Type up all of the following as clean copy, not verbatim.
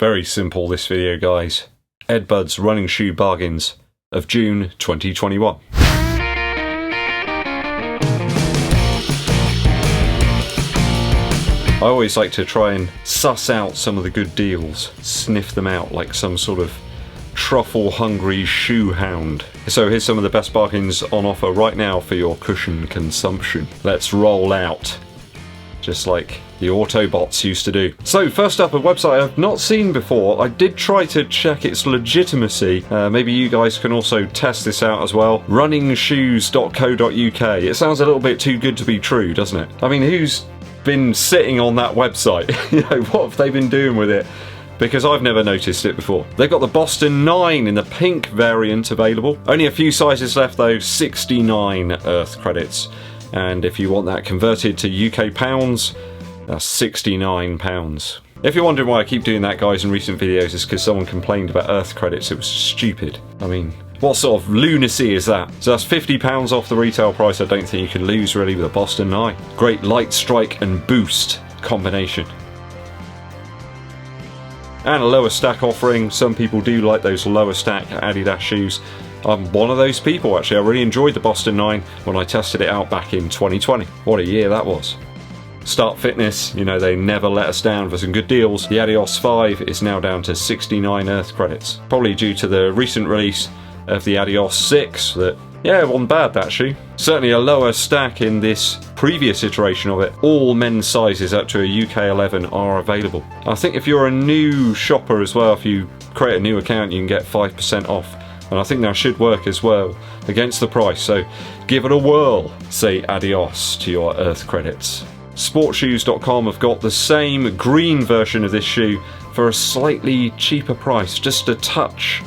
Very simple this video, guys. EDDBUD's running shoe bargains of June 2021. I always like to try and suss out some of the good deals, sniff them out like some sort of truffle-hungry shoe hound. So here's some of the best bargains on offer right now for your cushion consumption. Let's roll out, just like the Autobots used to do. So first up, a website I've not seen before. I did try to check its legitimacy. Maybe you guys can also test this out as well. runningshoes.co.uk. It sounds a little bit too good to be true, doesn't it? I mean, who's been sitting on that website? You know, what have they been doing with it? Because I've never noticed it before. They've got the Boston 9 in the pink variant available. Only a few sizes left though, 69 Earth credits. And if you want that converted to UK pounds, that's £69. If you're wondering why I keep doing that, guys, in recent videos, it's because someone complained about Earth credits. It was stupid. I mean, what sort of lunacy is that? So that's £50 off the retail price. I don't think you can lose really with a Boston 9. Great light strike and boost combination. And a lower stack offering. Some people do like those lower stack Adidas shoes. I'm one of those people, actually. I really enjoyed the Boston 9 when I tested it out back in 2020. What a year that was. Start Fitness, you know, they never let us down for some good deals. The Adios 5 is now down to 69 Earth credits. Probably due to the recent release of the Adios 6 that, yeah, it wasn't bad, that shoe. Certainly a lower stack in this previous iteration of it. All men's sizes up to a UK 11 are available. I think if you're a new shopper as well, if you create a new account, you can get 5% off. And I think that should work as well against the price. So give it a whirl. Say adios to your Earth credits. Sportshoes.com have got the same green version of this shoe for a slightly cheaper price, just a touch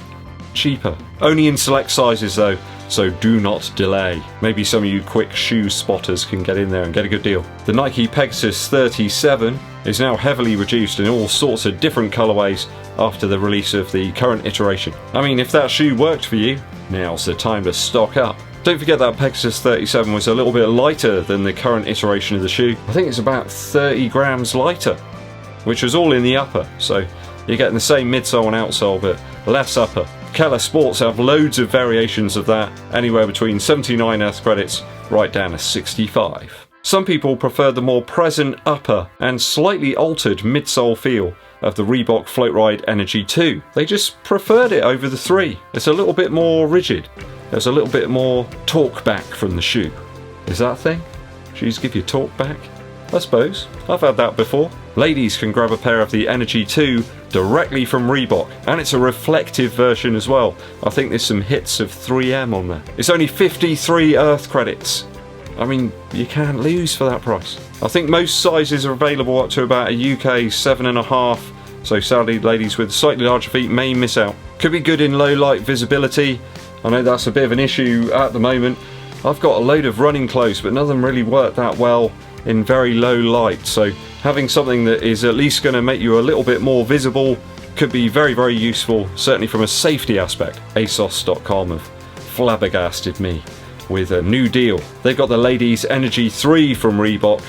cheaper. Only in select sizes though, so do not delay. Maybe some of you quick shoe spotters can get in there and get a good deal. The Nike Pegasus 37 is now heavily reduced in all sorts of different colorways after the release of the current iteration. I mean, if that shoe worked for you, now's the time to stock up. Don't forget that Pegasus 37 was a little bit lighter than the current iteration of the shoe. I think it's about 30 grams lighter, which was all in the upper. So you're getting the same midsole and outsole, but less upper. Keller Sports have loads of variations of that, anywhere between 79 Earth credits right down to 65. Some people prefer the more present upper and slightly altered midsole feel of the Reebok Floatride Energy 2. They just preferred it over the 3. It's a little bit more rigid. There's a little bit more torque back from the shoe. Is that a thing? Shoes give you torque back? I suppose. I've had that before. Ladies can grab a pair of the Energy 2 directly from Reebok, and it's a reflective version as well. I think there's some hits of 3M on there. It's only 53 Earth credits. I mean, you can't lose for that price. I think most sizes are available up to about a UK 7.5, so sadly ladies with slightly larger feet may miss out. Could be good in low light visibility. I know that's a bit of an issue at the moment. I've got a load of running clothes, but none of them really work that well in very low light, so having something that is at least going to make you a little bit more visible could be very, very useful, certainly from a safety aspect. ASOS.com have flabbergasted me with a new deal. They've got the Ladies Energy 3 from Reebok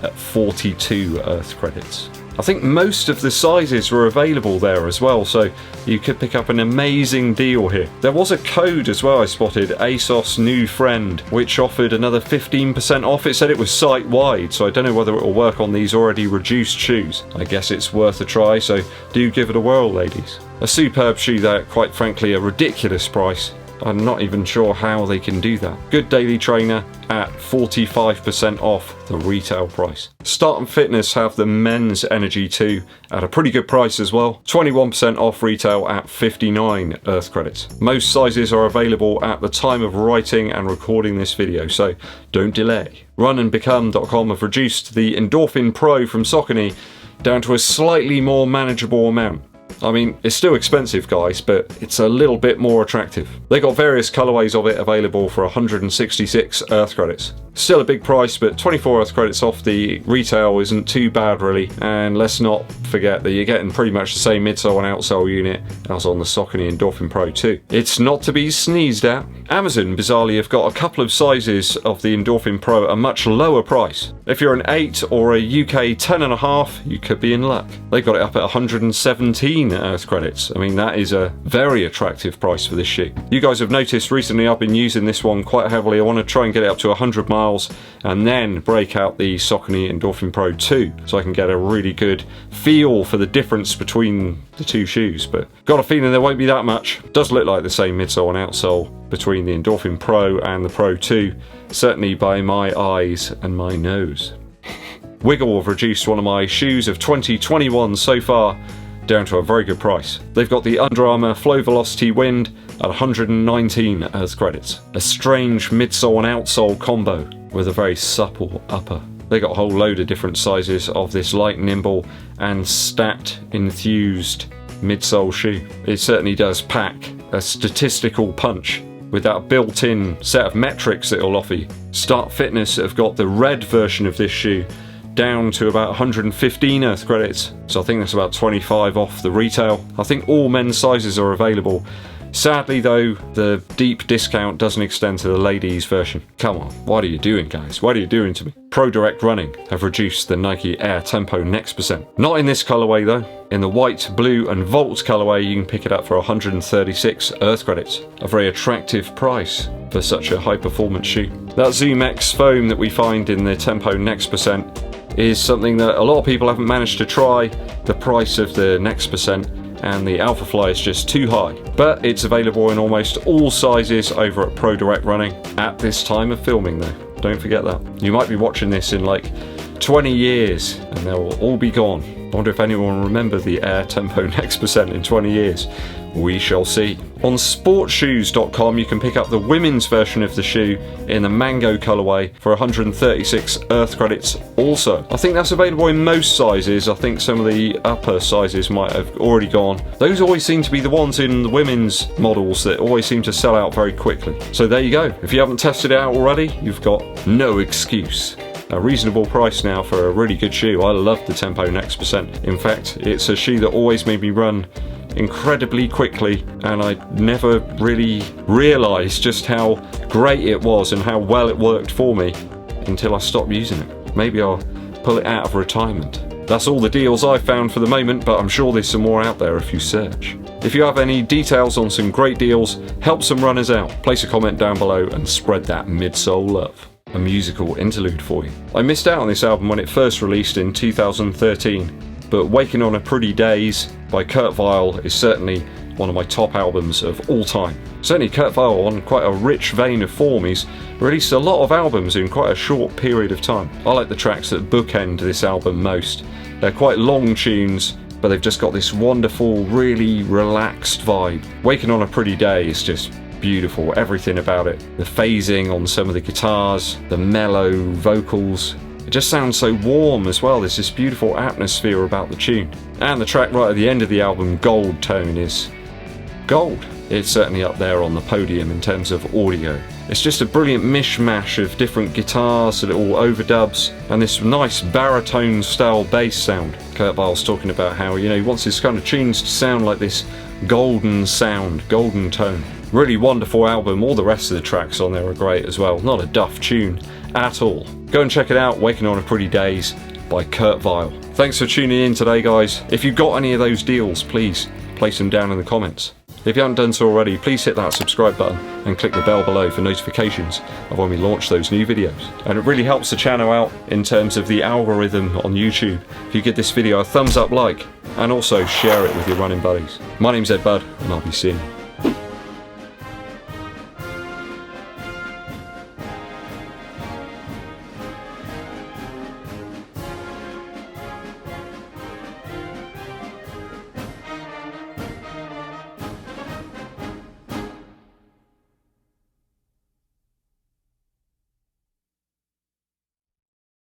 at 42 Earth credits. I think most of the sizes were available there as well, so you could pick up an amazing deal here. There was a code as well I spotted, ASOS New Friend, which offered another 15% off. It said it was site-wide, so I don't know whether it will work on these already reduced shoes. I guess it's worth a try, so do give it a whirl, ladies. A superb shoe there, quite frankly, a ridiculous price. I'm not even sure how they can do that. Good daily trainer at 45% off the retail price. Start Fitness have the men's Energy 2 at a pretty good price as well. 21% off retail at 59 Earth credits. Most sizes are available at the time of writing and recording this video, so don't delay. Runandbecome.com have reduced the Endorphin Pro from Saucony down to a slightly more manageable amount. I mean, it's still expensive, guys, but it's a little bit more attractive. They got various colorways of it available for 166 Earth credits. Still a big price, but 24 Earth credits off the retail isn't too bad really, and let's not forget that you're getting pretty much the same midsole and outsole unit as on the Saucony Endorphin Pro 2. It's not to be sneezed at. Amazon, bizarrely, have got a couple of sizes of the Endorphin Pro at a much lower price. If you're an 8 or a UK 10.5, you could be in luck. They've got it up at 117 Earth credits. I mean, that is a very attractive price for this shoe. You guys have noticed recently I've been using this one quite heavily. I want to try and get it up to 100 miles and then break out the Saucony Endorphin Pro 2 so I can get a really good feel for the difference between the two shoes, but got a feeling there won't be that much. Does look like the same midsole and outsole between the Endorphin Pro and the Pro 2, certainly by my eyes and my nose. Wiggle have reduced one of my shoes of 2021 so far down to a very good price. They've got the Under Armour Flow Velociti Wind at 119 Earth credits. A strange midsole and outsole combo with a very supple upper. They got a whole load of different sizes of this light, nimble and stacked enthused midsole shoe. It certainly does pack a statistical punch with that built-in set of metrics that it'll offer you. Start Fitness have got the red version of this shoe down to about 115 Earth credits, so I think that's about 25 off the retail. I think all men's sizes are available. Sadly though, the deep discount doesn't extend to the ladies version. Come on, what are you doing, guys? What are you doing to me? Pro Direct Running have reduced the Nike Air Tempo Next Percent. Not in this colorway though. In the white, blue and Volt colorway you can pick it up for 136 Earth credits. A very attractive price for such a high performance shoe. That Zoom X foam that we find in the Tempo Next Percent is something that a lot of people haven't managed to try. The price of the Next Percent and the Alpha Fly is just too high, but it's available in almost all sizes over at Pro Direct Running at this time of filming though. Don't forget that. You might be watching this in like 20 years and they'll all be gone. I wonder if anyone will remember the Air Tempo Next Percent in 20 years. We shall see. On sportshoes.com you can pick up the women's version of the shoe in the mango colorway for 136 Earth credits also. I think that's available in most sizes. I think some of the upper sizes might have already gone. Those always seem to be the ones in the women's models that always seem to sell out very quickly. So there you go. If you haven't tested it out already, you've got no excuse. A reasonable price now for a really good shoe. I love the Tempo Next Percent. In fact, it's a shoe that always made me run incredibly quickly, and I never really realised just how great it was and how well it worked for me until I stopped using it. Maybe I'll pull it out of retirement. That's all the deals I've found for the moment, but I'm sure there's some more out there if you search. If you have any details on some great deals, help some runners out, place a comment down below and spread that midsole love. A musical interlude for you. I missed out on this album when it first released in 2013, but Waking on a Pretty Daze by Kurt Vile is certainly one of my top albums of all time. Certainly Kurt Vile, on quite a rich vein of form, he's released a lot of albums in quite a short period of time. I like the tracks that bookend this album most. They're quite long tunes, but they've just got this wonderful, really relaxed vibe. Waking on a Pretty Day is just beautiful, everything about it. The phasing on some of the guitars, the mellow vocals. It just sounds so warm as well. There's this beautiful atmosphere about the tune. And the track right at the end of the album, Gold Tone, is gold. It's certainly up there on the podium in terms of audio. It's just a brilliant mishmash of different guitars, little overdubs, and this nice baritone style bass sound. Kurt Vile's talking about how, he wants his kind of tunes to sound like this golden sound, golden tone. Really wonderful album. All the rest of the tracks on there are great as well. Not a duff tune at all. Go and check it out, Waking on a Pretty Daze by Kurt Vile. Thanks for tuning in today, guys. If you've got any of those deals, please place them down in the comments. If you haven't done so already, please hit that subscribe button and click the bell below for notifications of when we launch those new videos. And it really helps the channel out in terms of the algorithm on YouTube if you give this video a thumbs up like, and also share it with your running buddies. My name's EDDBUD, and I'll be seeing you.